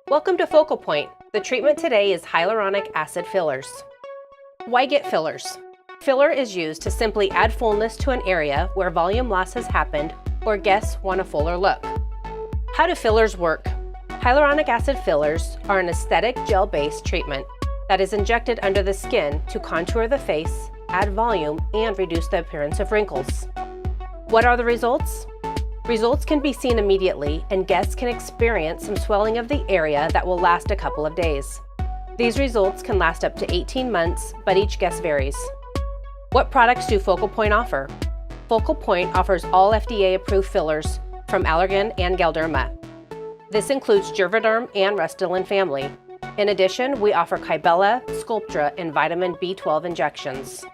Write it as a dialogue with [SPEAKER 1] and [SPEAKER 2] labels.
[SPEAKER 1] Welcome to Focal Point. The treatment today is hyaluronic acid fillers. Why get fillers? Filler is used to simply add fullness to an area where volume loss has happened or guests want a fuller look. How do fillers work? Hyaluronic acid fillers are an aesthetic gel-based treatment that is injected under the skin to contour the face, add volume, and reduce the appearance of wrinkles. What are the results? Results can be seen immediately, and guests can experience some swelling of the area that will last a couple of days. These results can last up to 18 months, but each guest varies. What products do Focal Point offer? Focal Point offers all FDA-approved fillers from Allergan and Galderma. This includes Juvederm and Restylane family. In addition, we offer Kybella, Sculptra, and vitamin B12 injections.